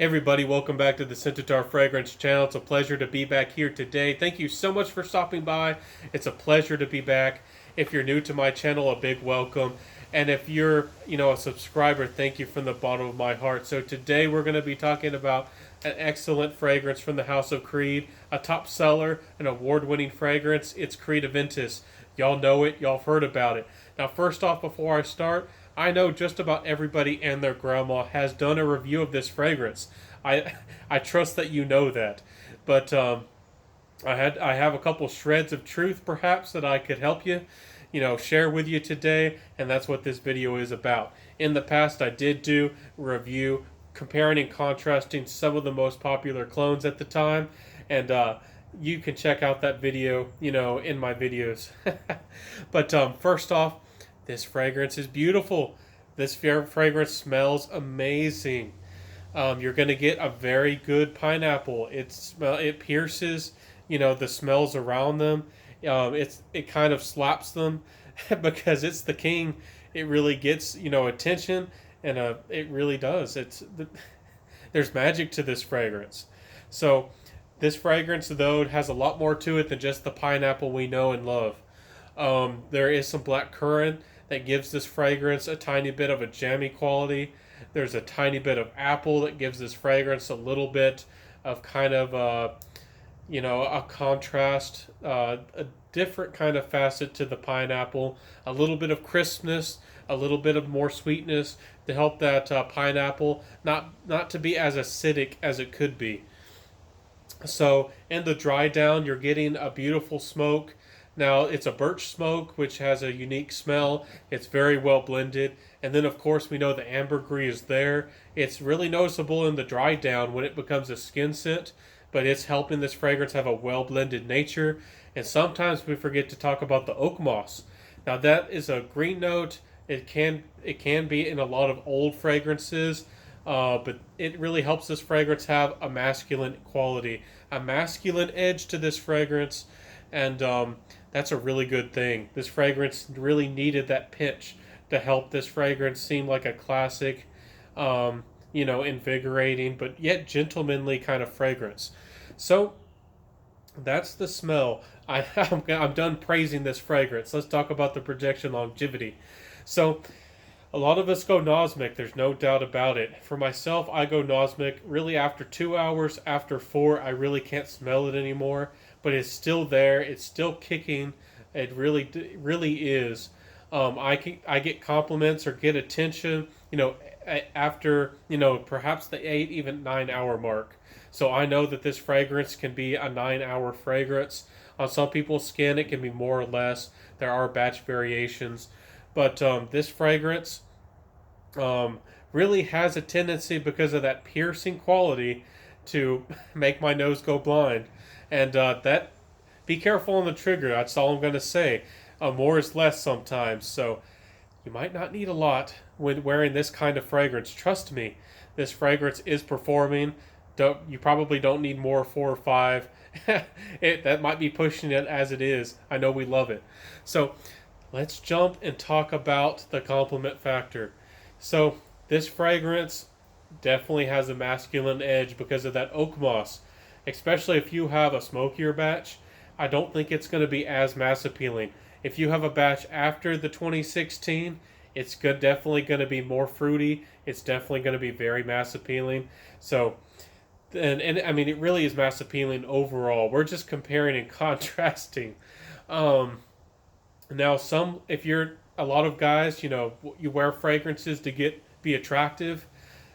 Hey everybody, welcome back to the Centaur Fragrance channel. It's a pleasure to be back here today. Thank you so much for stopping by. It's a pleasure to be back. If you're new to my channel, a big welcome. And if you're, a subscriber, thank you from the bottom of my heart. So today we're going to be talking about an excellent fragrance from the House of Creed, a top seller, an award-winning fragrance. It's Creed Aventus. Y'all know it, y'all have heard about it. Now first off, before I start, I know just about everybody and their grandma has done a review of this fragrance. I trust that you know that, but I have a couple shreds of truth perhaps that I could help you, share with you today, and that's what this video is about. In the past, I did do a review comparing and contrasting some of the most popular clones at the time, and you can check out that video, in my videos. But first off, this fragrance is beautiful. This fragrance smells amazing. You're going to get a very good pineapple. It pierces, the smells around them. It kind of slaps them because it's the king. It really gets attention, and it really does. There's magic to this fragrance. So this fragrance, though, has a lot more to it than just the pineapple we know and love. There is some black currant that gives this fragrance a tiny bit of a jammy quality. There's a tiny bit of apple that gives this fragrance a little bit of kind of a contrast, a different kind of facet to the pineapple, a little bit of crispness, a little bit of more sweetness to help that pineapple not to be as acidic as it could be. So in the dry down, you're getting a beautiful smoke. Now, it's a birch smoke, which has a unique smell. It's very well blended. And then, of course, we know the ambergris is there. It's really noticeable in the dry down when it becomes a skin scent, but it's helping this fragrance have a well-blended nature. And sometimes we forget to talk about the oak moss. Now, that is a green note. It can be in a lot of old fragrances, but it really helps this fragrance have a masculine quality, a masculine edge to this fragrance. And that's a really good thing. This fragrance really needed that pinch to help this fragrance seem like a classic, invigorating, but yet gentlemanly kind of fragrance. So that's the smell. I'm done praising this fragrance. Let's talk about the projection longevity. So a lot of us go Nosmic, there's no doubt about it. For myself, I go Nosmic really after 2 hours, after 4, I really can't smell it anymore. But it's still there, it's still kicking. It really is. I get compliments or get attention, after, perhaps the 8, even 9 hour mark. So I know that this fragrance can be a 9-hour fragrance. On some people's skin, it can be more or less. There are batch variations. But this fragrance really has a tendency, because of that piercing quality, to make my nose go blind. And that, be careful on the trigger. That's all I'm going to say. More is less sometimes. So you might not need a lot when wearing this kind of fragrance. Trust me, this fragrance is performing. You probably don't need more 4 or 5. That might be pushing it as it is. I know we love it. So let's jump and talk about the compliment factor. So this fragrance definitely has a masculine edge because of that oak moss. Especially if you have a smokier batch, I don't think it's going to be as mass appealing. If you have a batch after the 2016, it's definitely going to be more fruity. It's definitely going to be very mass appealing. So, and I mean, it really is mass appealing overall. We're just comparing and contrasting. Now, if you're a lot of guys, you wear fragrances to be attractive.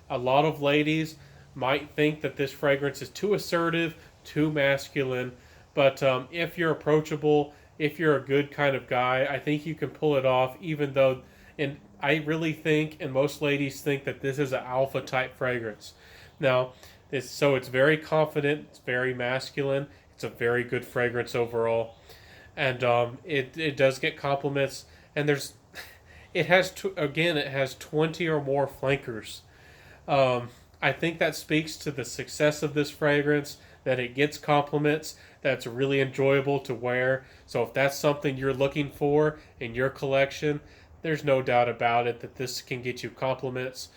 A lot of ladies might think that this fragrance is too assertive, too masculine, but if you're approachable, if you're a good kind of guy, I think you can pull it off, even though, and I really think, and most ladies think, that this is an alpha type fragrance. Now, it's very confident, it's very masculine, it's a very good fragrance overall, and it does get compliments, and it has 20 or more flankers. I think that speaks to the success of this fragrance, that it gets compliments, that's really enjoyable to wear. So if that's something you're looking for in your collection, there's no doubt about it that this can get you compliments.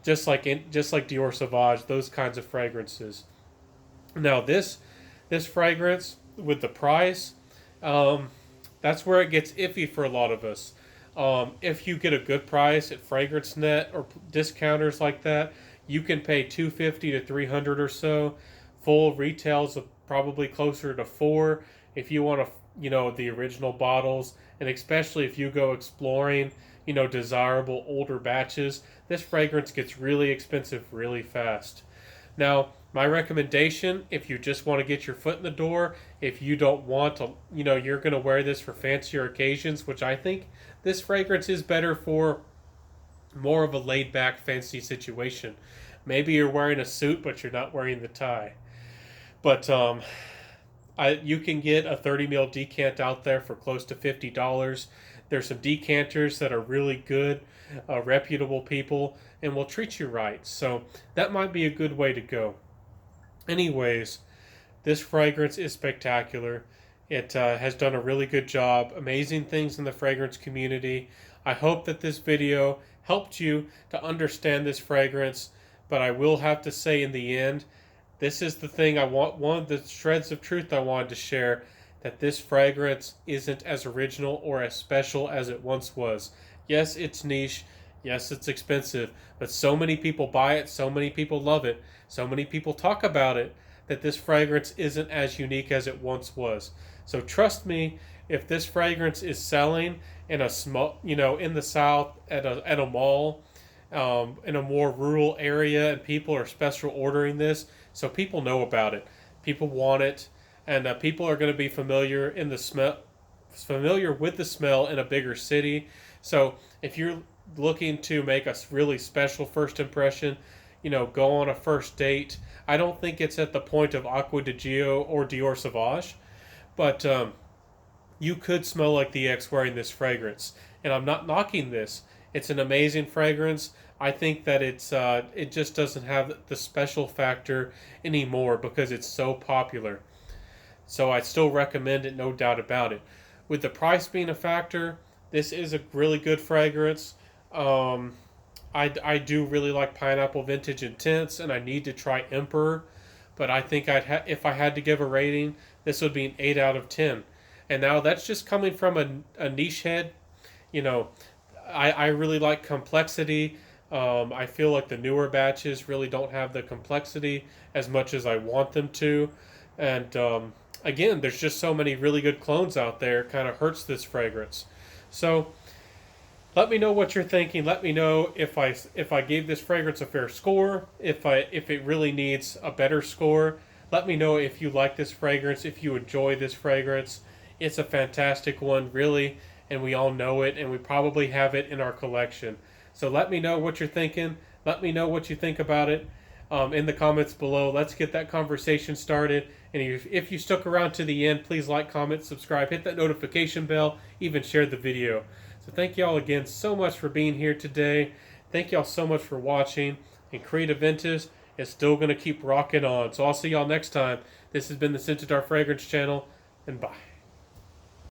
just like Dior Sauvage, those kinds of fragrances. Now this fragrance with the price, um, that's where it gets iffy for a lot of us. If you get a good price at Fragrance Net or discounters like that, you can pay 250 to 300 or so. Full retails of probably closer to four if you want to, the original bottles, and especially if you go exploring, desirable older batches. This fragrance gets really expensive really fast. Now, my recommendation, if you just want to get your foot in the door, if you don't want to, you're going to wear this for fancier occasions, which I think this fragrance is better for more of a laid back, fancy situation. Maybe you're wearing a suit, but you're not wearing the tie. But you can get a 30 ml decant out there for close to $50. There's some decanters that are really good, reputable people, and will treat you right. So that might be a good way to go. Anyways, this fragrance is spectacular. It has done a really good job. Amazing things in the fragrance community. I hope that this video helped you to understand this fragrance, but I will have to say in the end, this is the thing one of the shreds of truth I wanted to share, that this fragrance isn't as original or as special as it once was. Yes, it's niche. Yes, it's expensive, but so many people buy it, so many people love it, so many people talk about it, that this fragrance isn't as unique as it once was. So trust me, if this fragrance is selling in a small, in the South at a mall, in a more rural area, and people are special ordering this, so people know about it, people want it, and people are going to be familiar with the smell in a bigger city. So if you're looking to make a really special first impression, go on a first date. I don't think it's at the point of Acqua di Gio or Dior Sauvage, but you could smell like the ex wearing this fragrance. And I'm not knocking this. It's an amazing fragrance. I think that it just doesn't have the special factor anymore because it's so popular. So I still recommend it, no doubt about it. With the price being a factor, this is a really good fragrance. I do really like Pineapple Vintage Intense, and I need to try Emperor, but I think if I had to give a rating, this would be an 8 out of 10. And now that's just coming from a niche head. I really like complexity. I feel like the newer batches really don't have the complexity as much as I want them to. And again, there's just so many really good clones out there. It kind of hurts this fragrance. So let me know what you're thinking. Let me know if I gave this fragrance a fair score, if it really needs a better score. Let me know if you like this fragrance, if you enjoy this fragrance. It's a fantastic one, really, and we all know it, and we probably have it in our collection. So let me know what you're thinking. Let me know what you think about it in the comments below. Let's get that conversation started. And if you stuck around to the end, please like, comment, subscribe, hit that notification bell, even share the video. So thank y'all again so much for being here today. Thank y'all so much for watching. And Creed Aventus is still going to keep rocking on. So I'll see y'all next time. This has been the Scented Our Fragrance channel, and bye.